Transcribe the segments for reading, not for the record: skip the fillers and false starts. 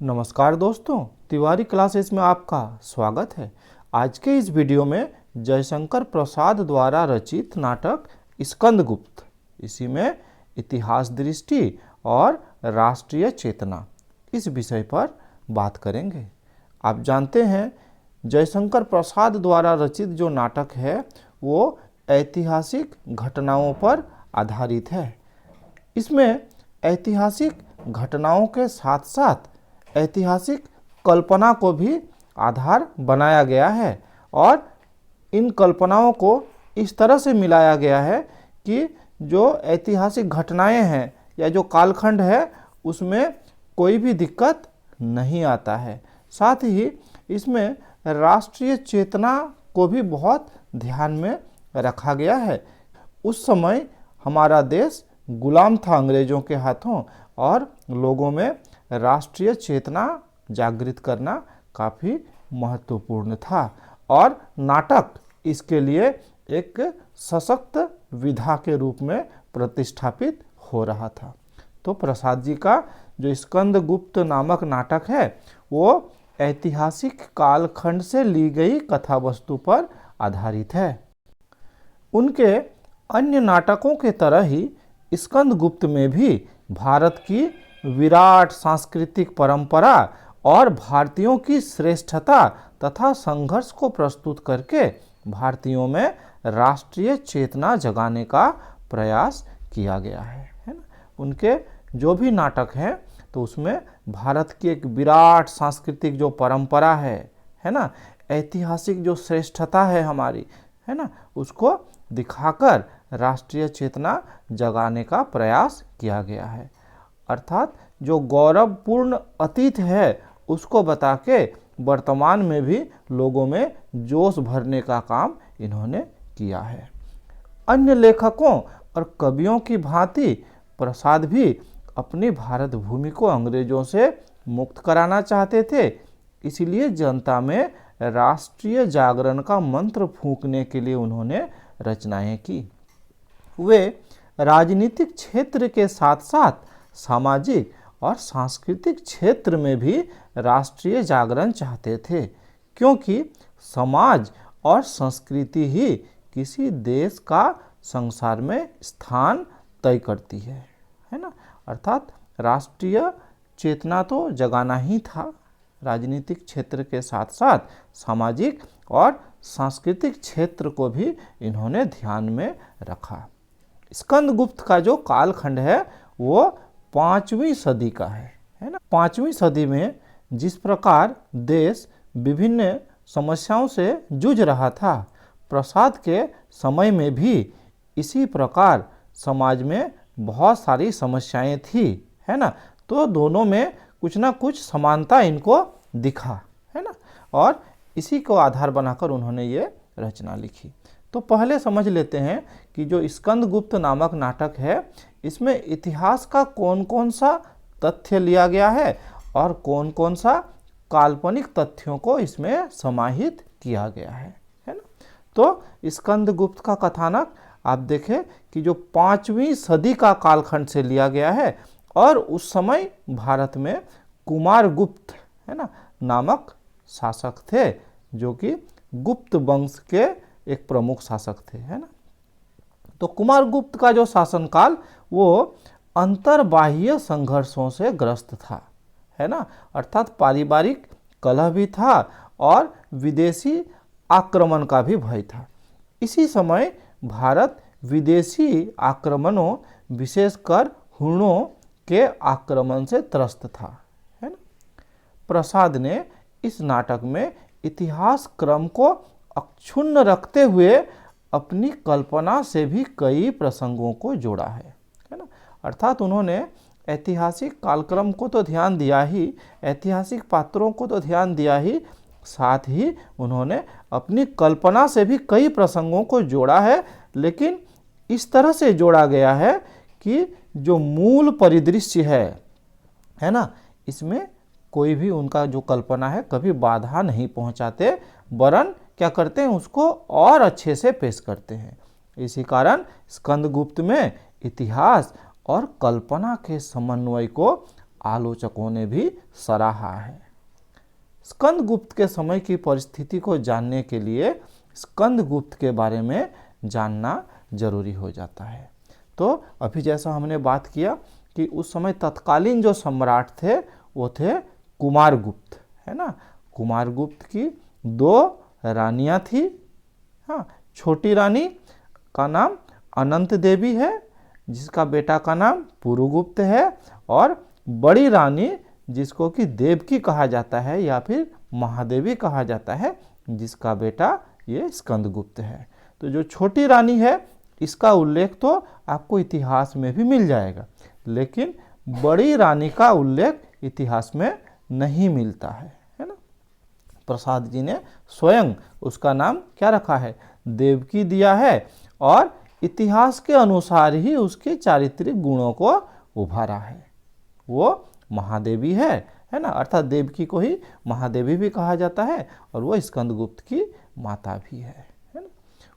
नमस्कार दोस्तों, तिवारी क्लासेस में आपका स्वागत है। आज के इस वीडियो में जयशंकर प्रसाद द्वारा रचित नाटक स्कंदगुप्त, इसी में इतिहास दृष्टि और राष्ट्रीय चेतना, इस विषय पर बात करेंगे। आप जानते हैं, जयशंकर प्रसाद द्वारा रचित जो नाटक है वो ऐतिहासिक घटनाओं पर आधारित है। इसमें ऐतिहासिक घटनाओं के साथ साथ ऐतिहासिक कल्पना को भी आधार बनाया गया है और इन कल्पनाओं को इस तरह से मिलाया गया है कि जो ऐतिहासिक घटनाएं हैं या जो कालखंड है उसमें कोई भी दिक्कत नहीं आता है। साथ ही इसमें राष्ट्रीय चेतना को भी बहुत ध्यान में रखा गया है। उस समय हमारा देश गुलाम था अंग्रेजों के हाथों और लोगों में राष्ट्रीय चेतना जागृत करना काफ़ी महत्वपूर्ण था और नाटक इसके लिए एक सशक्त विधा के रूप में प्रतिष्ठापित हो रहा था। तो प्रसाद जी का जो स्कंदगुप्त नामक नाटक है वो ऐतिहासिक कालखंड से ली गई कथा वस्तु पर आधारित है। उनके अन्य नाटकों के तरह ही स्कंदगुप्त में भी भारत की विराट सांस्कृतिक परंपरा और भारतीयों की श्रेष्ठता तथा संघर्ष को प्रस्तुत करके भारतीयों में राष्ट्रीय चेतना जगाने का प्रयास किया गया है ना। उनके जो भी नाटक हैं तो उसमें भारत की एक विराट सांस्कृतिक जो परंपरा है ना, ऐतिहासिक जो श्रेष्ठता है हमारी, है ना, उसको दिखाकर राष्ट्रीय चेतना जगाने का प्रयास किया गया है। अर्थात जो गौरवपूर्ण अतीत है उसको बता के वर्तमान में भी लोगों में जोश भरने का काम इन्होंने किया है। अन्य लेखकों और कवियों की भांति प्रसाद भी अपनी भारत भूमि को अंग्रेजों से मुक्त कराना चाहते थे। इसलिए जनता में राष्ट्रीय जागरण का मंत्र फूंकने के लिए उन्होंने रचनाएं की। वे राजनीतिक क्षेत्र के साथ साथ सामाजिक और सांस्कृतिक क्षेत्र में भी राष्ट्रीय जागरण चाहते थे, क्योंकि समाज और संस्कृति ही किसी देश का संसार में स्थान तय करती है ना। अर्थात राष्ट्रीय चेतना तो जगाना ही था, राजनीतिक क्षेत्र के साथ साथ सामाजिक और सांस्कृतिक क्षेत्र को भी इन्होंने ध्यान में रखा। स्कंदगुप्त का जो कालखंड है वो 5वीं सदी का है ना। 5वीं सदी में जिस प्रकार देश विभिन्न समस्याओं से जूझ रहा था, प्रसाद के समय में भी इसी प्रकार समाज में बहुत सारी समस्याएं थी, है ना। तो दोनों में कुछ ना कुछ समानता इनको दिखा, है ना, और इसी को आधार बनाकर उन्होंने ये रचना लिखी। तो पहले समझ लेते हैं कि जो स्कंदगुप्त नामक नाटक है इसमें इतिहास का कौन कौन सा तथ्य लिया गया है और कौन कौन सा काल्पनिक तथ्यों को इसमें समाहित किया गया है ना। तो स्कंदगुप्त का कथानक आप देखें कि जो 5वीं सदी का कालखंड से लिया गया है और उस समय भारत में कुमारगुप्त, है ना, नामक शासक थे जो कि गुप्त वंश के एक प्रमुख शासक थे, है ना। तो कुमारगुप्त का जो शासनकाल वो अंतर्बाह्य संघर्षों से ग्रस्त था, है ना। अर्थात पारिवारिक कलह भी था और विदेशी आक्रमण का भी भय था। इसी समय भारत विदेशी आक्रमणों, विशेषकर हुणों के आक्रमण से त्रस्त था, है ना। प्रसाद ने इस नाटक में इतिहास क्रम को अक्षुण्ण रखते हुए अपनी कल्पना से भी कई प्रसंगों को जोड़ा है ना। अर्थात उन्होंने ऐतिहासिक कालक्रम को तो ध्यान दिया ही, ऐतिहासिक पात्रों को तो ध्यान दिया ही, साथ ही उन्होंने अपनी कल्पना से भी कई प्रसंगों को जोड़ा है। लेकिन इस तरह से जोड़ा गया है कि जो मूल परिदृश्य है ना, इसमें कोई भी उनका जो कल्पना है कभी बाधा नहीं पहुंचाते, वरन क्या करते हैं, उसको और अच्छे से पेश करते हैं। इसी कारण स्कंदगुप्त में इतिहास और कल्पना के समन्वय को आलोचकों ने भी सराहा है। स्कंदगुप्त के समय की परिस्थिति को जानने के लिए स्कंदगुप्त के बारे में जानना जरूरी हो जाता है। तो अभी जैसा हमने बात किया कि उस समय तत्कालीन जो सम्राट थे वो थे कुमारगुप्त, है ना। कुमारगुप्त की 2 रानियां थी। हाँ, छोटी रानी का नाम अनंत देवी है, जिसका बेटा का नाम पुरुगुप्त है, और बड़ी रानी जिसको कि देवकी कहा जाता है या फिर महादेवी कहा जाता है, जिसका बेटा ये स्कंदगुप्त है। तो जो छोटी रानी है इसका उल्लेख तो आपको इतिहास में भी मिल जाएगा, लेकिन बड़ी रानी का उल्लेख इतिहास में नहीं मिलता है ना। प्रसाद जी ने स्वयं उसका नाम क्या रखा है, देवकी दिया है, और इतिहास के अनुसार ही उसके चारित्रिक गुणों को उभारा है। वो महादेवी है ना, अर्थात देवकी को ही महादेवी भी कहा जाता है, और वो स्कंदगुप्त की माता भी है ना।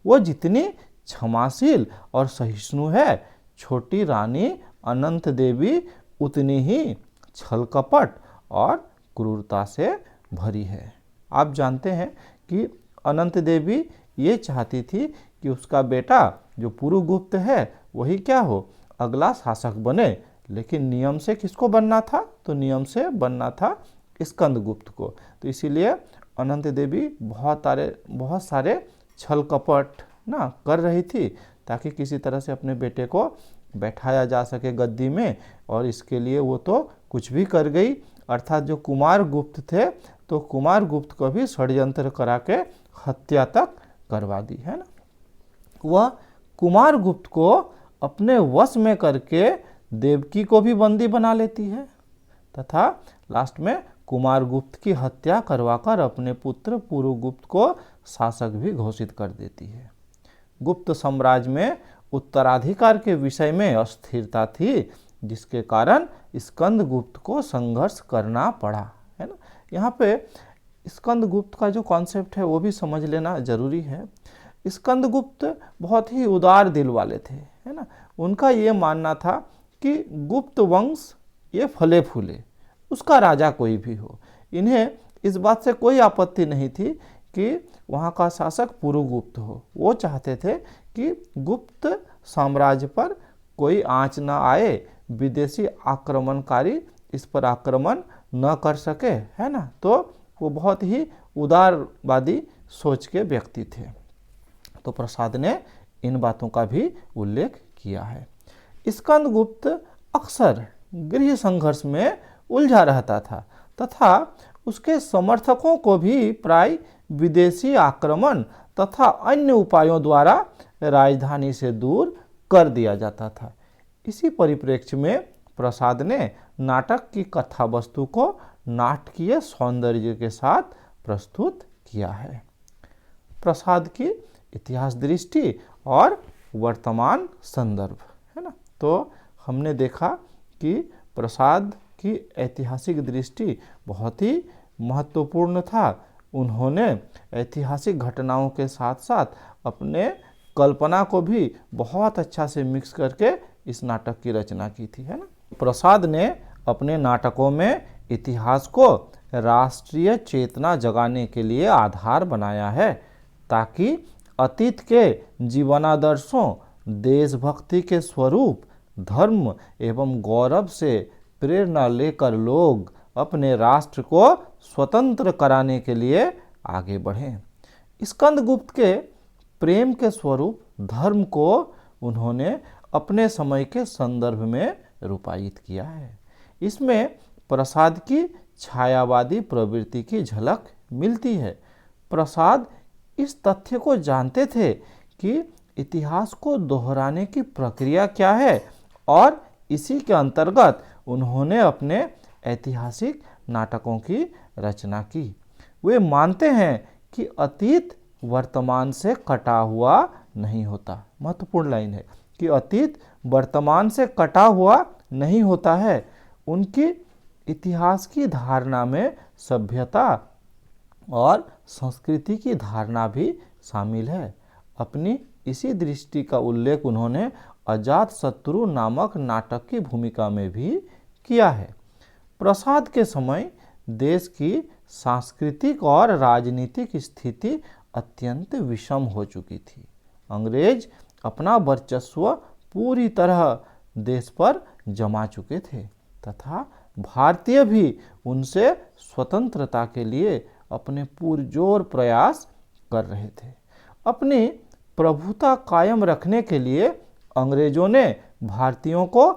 वो जितनी क्षमाशील और सहिष्णु है, छोटी रानी अनंत देवी उतनी ही छल कपट और क्रूरता से भरी है। आप जानते हैं कि अनंत देवी ये चाहती थी कि उसका बेटा जो पुरुगुप्त है वही क्या हो, अगला शासक बने, लेकिन नियम से किसको बनना था, तो नियम से बनना था स्कंदगुप्त को। तो इसीलिए अनंत देवी बहुत सारे छल कपट ना कर रही थी, ताकि किसी तरह से अपने बेटे को बैठाया जा सके गद्दी में, और इसके लिए वो तो कुछ भी कर गई। अर्थात जो कुमारगुप्त थे तो कुमारगुप्त को भी षड्यंत्र करा के हत्या तक करवा दी, है ना। वह कुमारगुप्त को अपने वश में करके देवकी को भी बंदी बना लेती है, तथा लास्ट में कुमारगुप्त की हत्या करवाकर अपने पुत्र पुरुगुप्त को शासक भी घोषित कर देती है। गुप्त साम्राज्य में उत्तराधिकार के विषय में अस्थिरता थी, जिसके कारण स्कंदगुप्त को संघर्ष करना पड़ा, है ना। यहाँ पे स्कंदगुप्त का जो कॉन्सेप्ट है वो भी समझ लेना जरूरी है। स्कंदगुप्त बहुत ही उदार दिल वाले थे, है ना। उनका ये मानना था कि गुप्त वंश ये फले फूले, उसका राजा कोई भी हो। इन्हें इस बात से कोई आपत्ति नहीं थी कि वहाँ का शासक पुरुगुप्त हो। वो चाहते थे कि गुप्त साम्राज्य पर कोई आंच न आए, विदेशी आक्रमणकारी इस पर आक्रमण न कर सके, है ना। तो वो बहुत ही उदारवादी सोच के व्यक्ति थे। तो प्रसाद ने इन बातों का भी उल्लेख किया है। स्कंदगुप्त अक्सर गृह संघर्ष में उलझा रहता था, तथा उसके समर्थकों को भी प्राय विदेशी आक्रमण तथा अन्य उपायों द्वारा राजधानी से दूर कर दिया जाता था। इसी परिप्रेक्ष्य में प्रसाद ने नाटक की कथा वस्तु को नाटकीय सौंदर्य के साथ प्रस्तुत किया है। प्रसाद की इतिहास दृष्टि और वर्तमान संदर्भ, है ना। तो हमने देखा कि प्रसाद की ऐतिहासिक दृष्टि बहुत ही महत्वपूर्ण था। उन्होंने ऐतिहासिक घटनाओं के साथ साथ अपने कल्पना को भी बहुत अच्छा से मिक्स करके इस नाटक की रचना की थी, है ना। प्रसाद ने अपने नाटकों में इतिहास को राष्ट्रीय चेतना जगाने के लिए आधार बनाया है, ताकि अतीत के जीवनादर्शों, देशभक्ति के स्वरूप, धर्म एवं गौरव से प्रेरणा लेकर लोग अपने राष्ट्र को स्वतंत्र कराने के लिए आगे बढ़ें। स्कंदगुप्त के प्रेम के स्वरूप धर्म को उन्होंने अपने समय के संदर्भ में रूपायित किया है। इसमें प्रसाद की छायावादी प्रवृत्ति की झलक मिलती है। प्रसाद इस तथ्य को जानते थे कि इतिहास को दोहराने की प्रक्रिया क्या है, और इसी के अंतर्गत उन्होंने अपने ऐतिहासिक नाटकों की रचना की। वे मानते हैं कि अतीत वर्तमान से कटा हुआ नहीं होता। महत्वपूर्ण लाइन है कि अतीत वर्तमान से कटा हुआ नहीं होता है। उनकी इतिहास की धारणा में सभ्यता और संस्कृति की धारणा भी शामिल है। अपनी इसी दृष्टि का उल्लेख उन्होंने अजातशत्रु नामक नाटक की भूमिका में भी किया है। प्रसाद के समय देश की सांस्कृतिक और राजनीतिक स्थिति अत्यंत विषम हो चुकी थी। अंग्रेज अपना वर्चस्व पूरी तरह देश पर जमा चुके थे तथा भारतीय भी उनसे स्वतंत्रता के लिए अपने पुरजोर प्रयास कर रहे थे। अपनी प्रभुता कायम रखने के लिए अंग्रेजों ने भारतीयों को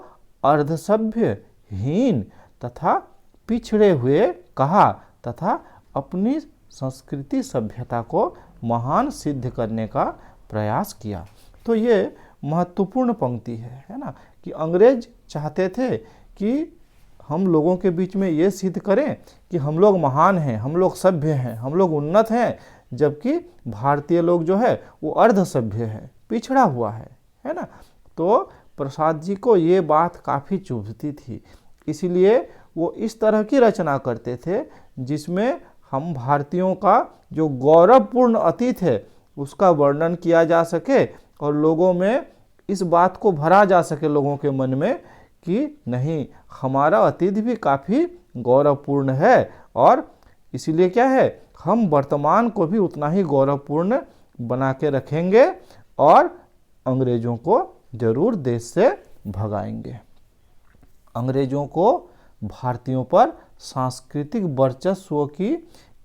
अर्धसभ्य, हीन तथा पिछड़े हुए कहा तथा अपनी संस्कृति सभ्यता को महान सिद्ध करने का प्रयास किया। तो ये महत्वपूर्ण पंक्ति है ना, कि अंग्रेज चाहते थे कि हम लोगों के बीच में ये सिद्ध करें कि हम लोग महान हैं, हम लोग सभ्य हैं, हम लोग उन्नत हैं, जबकि भारतीय लोग जो है वो अर्धसभ्य है, पिछड़ा हुआ है ना। तो प्रसाद जी को ये बात काफ़ी चुभती थी, इसलिए वो इस तरह की रचना करते थे जिसमें हम भारतीयों का जो गौरवपूर्ण अतीत है उसका वर्णन किया जा सके और लोगों में इस बात को भरा जा सके, लोगों के मन में, कि नहीं, हमारा अतीत भी काफ़ी गौरवपूर्ण है और इसीलिए क्या है, हम वर्तमान को भी उतना ही गौरवपूर्ण बना के रखेंगे और अंग्रेजों को जरूर देश से भगाएंगे। अंग्रेजों को भारतीयों पर सांस्कृतिक वर्चस्व की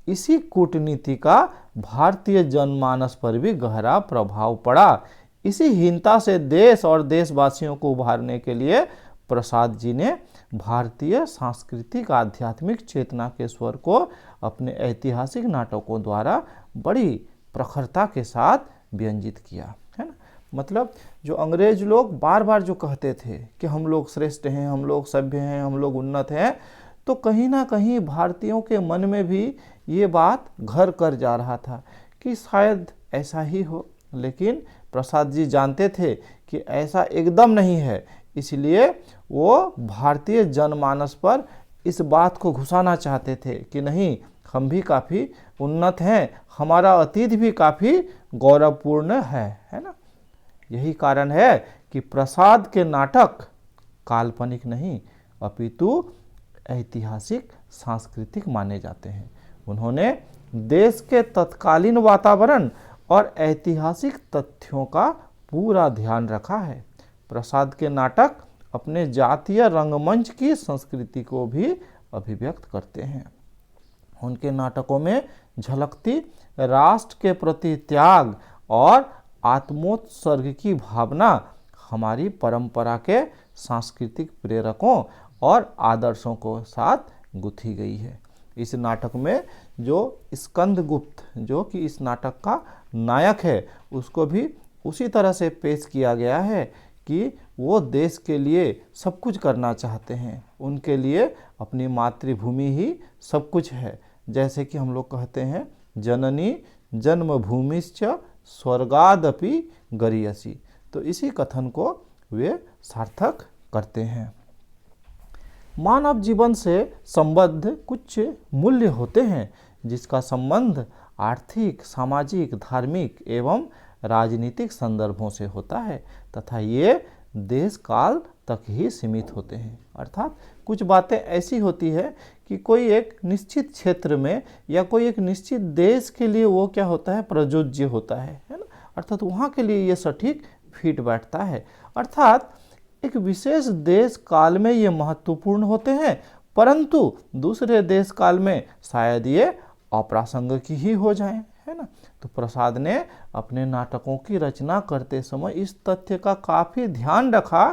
इसी कूटनीति का भारतीय जनमानस पर भी गहरा प्रभाव पड़ा। इसी हीनता से देश और देशवासियों को उभारने के लिए प्रसाद जी ने भारतीय सांस्कृतिक आध्यात्मिक चेतना के स्वर को अपने ऐतिहासिक नाटकों द्वारा बड़ी प्रखरता के साथ व्यंजित किया, है ना। मतलब जो अंग्रेज लोग बार बार जो कहते थे कि हम लोग श्रेष्ठ हैं, हम लोग सभ्य हैं, हम लोग उन्नत हैं, तो कहीं ना कहीं भारतीयों के मन में भी ये बात घर कर जा रहा था कि शायद ऐसा ही हो। लेकिन प्रसाद जी जानते थे कि ऐसा एकदम नहीं है, इसलिए वो भारतीय जनमानस पर इस बात को घुसाना चाहते थे कि नहीं, हम भी काफ़ी उन्नत हैं, हमारा अतीत भी काफ़ी गौरवपूर्ण है ना। यही कारण है कि प्रसाद के नाटक काल्पनिक नहीं अपितु ऐतिहासिक सांस्कृतिक माने जाते हैं। उन्होंने देश के तत्कालीन वातावरण और ऐतिहासिक तथ्यों का पूरा ध्यान रखा है। प्रसाद के नाटक अपने जातीय रंगमंच की संस्कृति को भी अभिव्यक्त करते हैं। उनके नाटकों में झलकती राष्ट्र के प्रति त्याग और आत्मोत्सर्ग की भावना हमारी परंपरा के सांस्कृतिक प्रेरकों और आदर्शों को साथ गुथी गई है। इस नाटक में जो स्कंदगुप्त, जो कि इस नाटक का नायक है, उसको भी उसी तरह से पेश किया गया है कि वो देश के लिए सब कुछ करना चाहते हैं, उनके लिए अपनी मातृभूमि ही सब कुछ है। जैसे कि हम लोग कहते हैं, जननी जन्मभूमिश्च स्वर्गादपि गरीयसी। तो इसी कथन को वे सार्थक करते हैं। मानव जीवन से संबद्ध कुछ मूल्य होते हैं जिसका संबंध आर्थिक, सामाजिक, धार्मिक एवं राजनीतिक संदर्भों से होता है तथा ये देश काल तक ही सीमित होते हैं। अर्थात कुछ बातें ऐसी होती है कि कोई एक निश्चित क्षेत्र में या कोई एक निश्चित देश के लिए वो क्या होता है, प्रयोज्य होता है ना। अर्थात वहाँ के लिए ये सटीक फिट बैठता है। अर्थात एक विशेष देश काल में ये महत्वपूर्ण होते हैं, परंतु दूसरे देश काल में शायद ये अप्रासंगिक ही हो जाएं, है ना। तो प्रसाद ने अपने नाटकों की रचना करते समय इस तथ्य का काफ़ी ध्यान रखा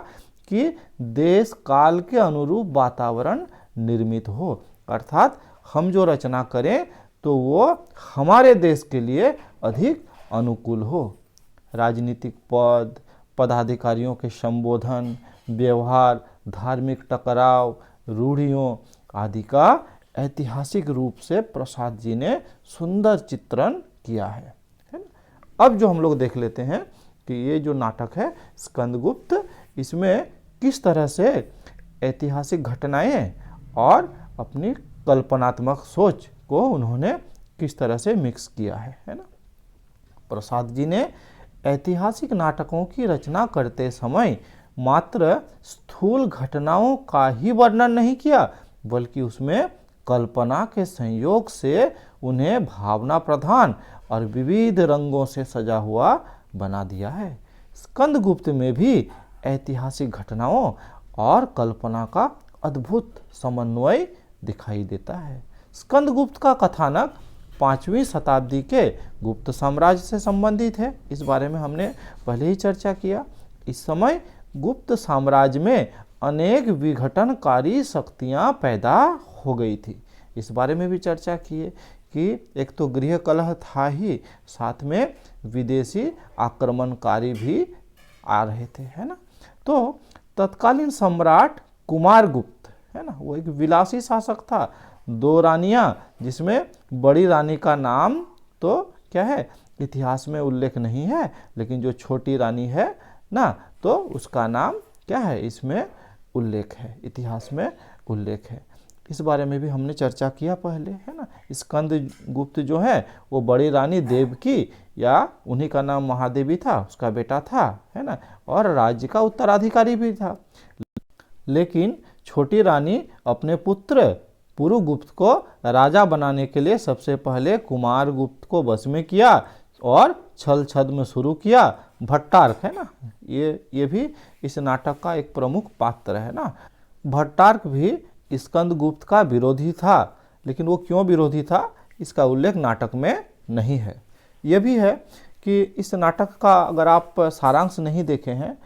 कि देश काल के अनुरूप वातावरण निर्मित हो। अर्थात हम जो रचना करें तो वो हमारे देश के लिए अधिक अनुकूल हो। राजनीतिक पद, पदाधिकारियों के संबोधन, व्यवहार, धार्मिक टकराव, रूढ़ियों आदि का ऐतिहासिक रूप से प्रसाद जी ने सुंदर चित्रण किया है ना। अब जो हम लोग देख लेते हैं कि ये जो नाटक है स्कंदगुप्त, इसमें किस तरह से ऐतिहासिक घटनाएं और अपनी कल्पनात्मक सोच को उन्होंने किस तरह से मिक्स किया है ना। प्रसाद जी ने ऐतिहासिक नाटकों की रचना करते समय मात्र स्थूल घटनाओं का ही वर्णन नहीं किया, बल्कि उसमें कल्पना के संयोग से उन्हें भावना प्रधान और विविध रंगों से सजा हुआ बना दिया है। स्कंदगुप्त में भी ऐतिहासिक घटनाओं और कल्पना का अद्भुत समन्वय दिखाई देता है। स्कंदगुप्त का कथानक 5वीं शताब्दी के गुप्त साम्राज्य से संबंधित है। इस बारे में हमने पहले ही चर्चा किया। इस समय गुप्त साम्राज्य में अनेक विघटनकारी शक्तियां पैदा हो गई थी। इस बारे में भी चर्चा की है कि एक तो गृह कलह था ही, साथ में विदेशी आक्रमणकारी भी आ रहे थे, है ना। तो तत्कालीन सम्राट कुमारगुप्त, है ना, वो एक विलासी शासक था। 2 रानियां, जिसमें बड़ी रानी का नाम तो क्या है, इतिहास में उल्लेख नहीं है, लेकिन जो छोटी रानी है ना, तो उसका नाम क्या है, इसमें उल्लेख है, इतिहास में उल्लेख है। इस बारे में भी हमने चर्चा किया पहले, है ना। स्कंदगुप्त जो है वो बड़ी रानी देवकी, या उन्हीं का नाम महादेवी था, उसका बेटा था, है ना, और राज्य का उत्तराधिकारी भी था। लेकिन छोटी रानी अपने पुत्र पुरुगुप्त को राजा बनाने के लिए सबसे पहले कुमारगुप्त को वश में किया और छल छद्म शुरू किया। भट्टार्क, है ना, ये भी इस नाटक का एक प्रमुख पात्र है ना। भट्टार्क भी स्कंदगुप्त का विरोधी था, लेकिन वो क्यों विरोधी था इसका उल्लेख नाटक में नहीं है। यह भी है कि इस नाटक का अगर आप सारांश नहीं देखे हैं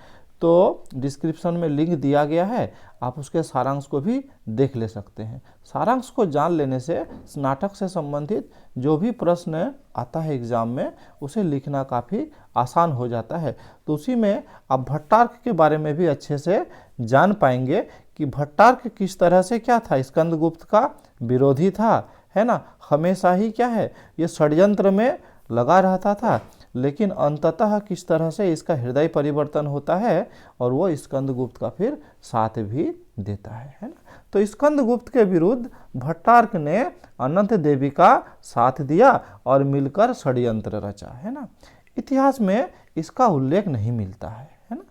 तो डिस्क्रिप्शन में लिंक दिया गया है, आप उसके सारांश को भी देख ले सकते हैं। सारांश को जान लेने से इस नाटक से संबंधित जो भी प्रश्न आता है एग्जाम में, उसे लिखना काफ़ी आसान हो जाता है। तो उसी में आप भट्टार्क के बारे में भी अच्छे से जान पाएंगे कि भट्टार्क किस तरह से क्या था, स्कंदगुप्त का विरोधी था, है ना, हमेशा ही क्या है, ये षड्यंत्र में लगा रहता था, लेकिन अंततः किस तरह से इसका हृदय परिवर्तन होता है और वो स्कंदगुप्त का फिर साथ भी देता है ना। तो स्कंदगुप्त के विरुद्ध भट्टार्क ने अनंत देवी का साथ दिया और मिलकर षड्यंत्र रचा, है ना। इतिहास में इसका उल्लेख नहीं मिलता है ना।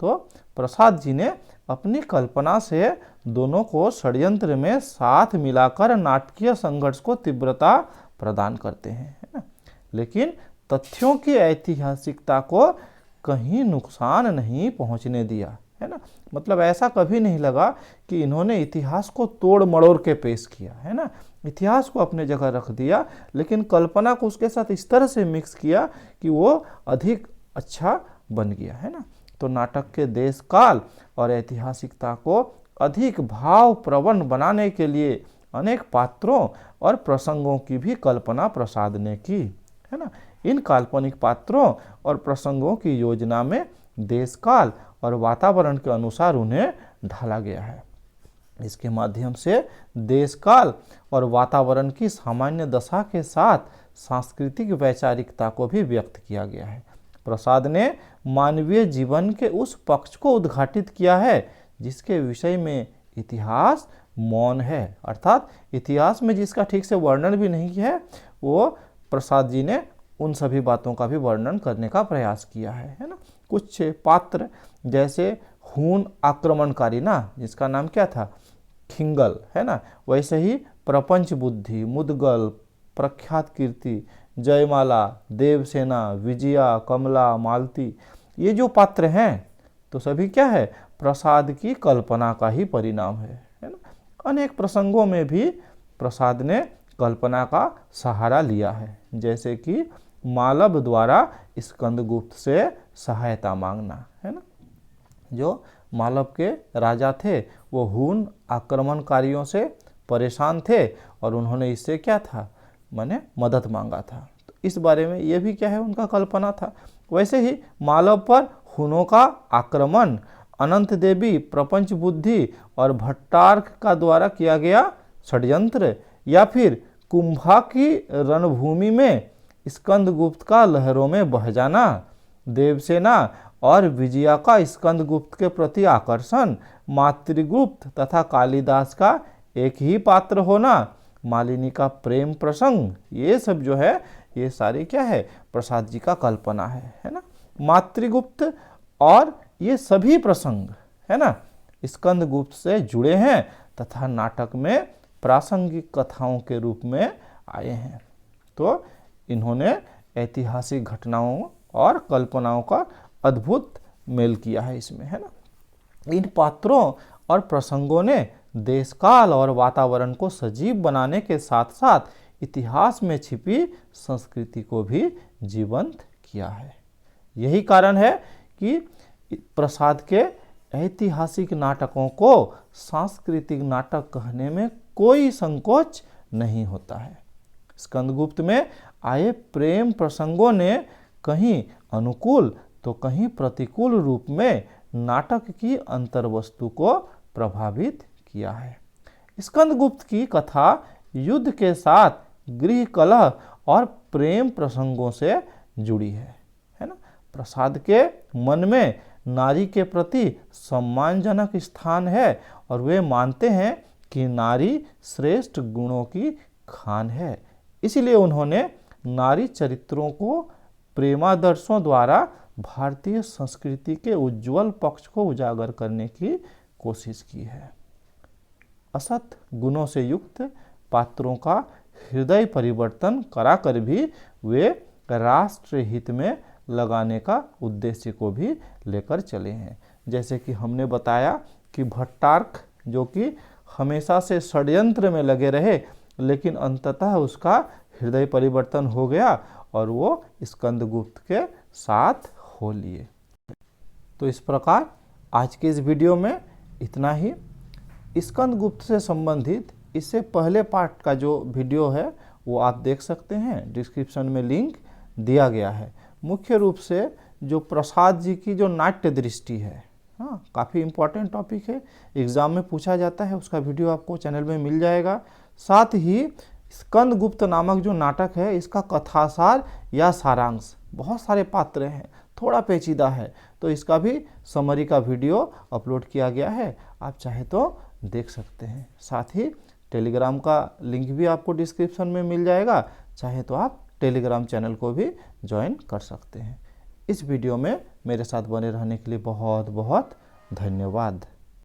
तो प्रसाद जी ने अपनी कल्पना से दोनों को षड्यंत्र में साथ मिलाकर नाटकीय संघर्ष को तीव्रता प्रदान करते हैं, है ना। लेकिन तथ्यों की ऐतिहासिकता को कहीं नुकसान नहीं पहुंचने दिया, है ना। मतलब ऐसा कभी नहीं लगा कि इन्होंने इतिहास को तोड़ मड़ोड़ के पेश किया, है ना। इतिहास को अपने जगह रख दिया, लेकिन कल्पना को उसके साथ इस तरह से मिक्स किया कि वो अधिक अच्छा बन गया, है ना। तो नाटक के देश काल और ऐतिहासिकता को अधिक भावप्रवण बनाने के लिए अनेक पात्रों और प्रसंगों की भी कल्पना प्रसाद ने की, है ना। इन काल्पनिक पात्रों और प्रसंगों की योजना में देश काल और वातावरण के अनुसार उन्हें ढाला गया है। इसके माध्यम से देश काल और वातावरण की सामान्य दशा के साथ सांस्कृतिक वैचारिकता को भी व्यक्त किया गया है। प्रसाद ने मानवीय जीवन के उस पक्ष को उद्घाटित किया है जिसके विषय में इतिहास मौन है, अर्थात इतिहास में जिसका ठीक से वर्णन भी नहीं है, वो प्रसाद जी ने उन सभी बातों का भी वर्णन करने का प्रयास किया है ना। कुछ पात्र जैसे हून आक्रमणकारी ना, जिसका नाम क्या था, खिंगल, है ना, वैसे ही प्रपंच बुद्धि, मुदगल, प्रख्यात कीर्ति, जयमाला, देवसेना, विजया, कमला, मालती, ये जो पात्र हैं तो सभी क्या है, प्रसाद की कल्पना का ही परिणाम है ना। अनेक प्रसंगों में भी प्रसाद ने कल्पना का सहारा लिया है, जैसे कि मालव द्वारा स्कंदगुप्त से सहायता मांगना, है ना। जो मालव के राजा थे वो हून आक्रमणकारियों से परेशान थे और उन्होंने इससे क्या था, माने मदद मांगा था। तो इस बारे में ये भी क्या है, उनका कल्पना था। वैसे ही मालव पर हुनों का आक्रमण अनंत देवी, प्रपंच बुद्धि और भट्टार्क का द्वारा किया गया षड्यंत्र, या फिर कुंभा की रणभूमि में स्कंदगुप्त का लहरों में बह जाना, देवसेना और विजया का स्कंदगुप्त के प्रति आकर्षण, मातृगुप्त तथा कालिदास का एक ही पात्र होना, मालिनी का प्रेम प्रसंग, ये सब जो है ये सारे क्या है, प्रसाद जी का कल्पना है ना। मातृगुप्त और ये सभी प्रसंग, है ना, स्कंदगुप्त से जुड़े हैं तथा नाटक में प्रासंगिक कथाओं के रूप में आए हैं। तो इन्होंने ऐतिहासिक घटनाओं और कल्पनाओं का अद्भुत मेल किया है इसमें, है ना। इन पात्रों और प्रसंगों ने देश काल और वातावरण को सजीव बनाने के साथ साथ इतिहास में छिपी संस्कृति को भी जीवंत किया है। यही कारण है कि प्रसाद के ऐतिहासिक नाटकों को सांस्कृतिक नाटक कहने में कोई संकोच नहीं होता है। स्कंदगुप्त में आए प्रेम प्रसंगों ने कहीं अनुकूल तो कहीं प्रतिकूल रूप में नाटक की अंतर्वस्तु को प्रभावित किया है। स्कंदगुप्त की कथा युद्ध के साथ गृह कलह और प्रेम प्रसंगों से जुड़ी है ना। प्रसाद के मन में नारी के प्रति सम्मानजनक स्थान है और वे मानते हैं कि नारी श्रेष्ठ गुणों की खान है। इसलिए उन्होंने नारी चरित्रों को प्रेमादर्शों द्वारा भारतीय संस्कृति के उज्जवल पक्ष को उजागर करने की कोशिश की है। असत गुणों से युक्त पात्रों का हृदय परिवर्तन कराकर भी वे राष्ट्र हित में लगाने का उद्देश्य को भी लेकर चले हैं। जैसे कि हमने बताया कि भट्टार्क जो कि हमेशा से षड्यंत्र में लगे रहे, लेकिन अंततः उसका हृदय परिवर्तन हो गया और वो स्कंदगुप्त के साथ हो लिए। तो इस प्रकार आज के इस वीडियो में इतना ही। स्कंदगुप्त से संबंधित इससे पहले पार्ट का जो वीडियो है वो आप देख सकते हैं, डिस्क्रिप्शन में लिंक दिया गया है। मुख्य रूप से जो प्रसाद जी की जो नाट्य दृष्टि है, हाँ, काफ़ी इम्पोर्टेंट टॉपिक है, एग्जाम में पूछा जाता है, उसका वीडियो आपको चैनल में मिल जाएगा। साथ ही स्कंदगुप्त नामक जो नाटक है इसका कथासार या सारांश, बहुत सारे पात्र हैं, थोड़ा पेचीदा है, तो इसका भी समरी का वीडियो अपलोड किया गया है, आप चाहे तो देख सकते हैं। साथ ही टेलीग्राम का लिंक भी आपको डिस्क्रिप्शन में मिल जाएगा, चाहे तो आप टेलीग्राम चैनल को भी ज्वाइन कर सकते हैं। इस वीडियो में मेरे साथ बने रहने के लिए बहुत बहुत धन्यवाद।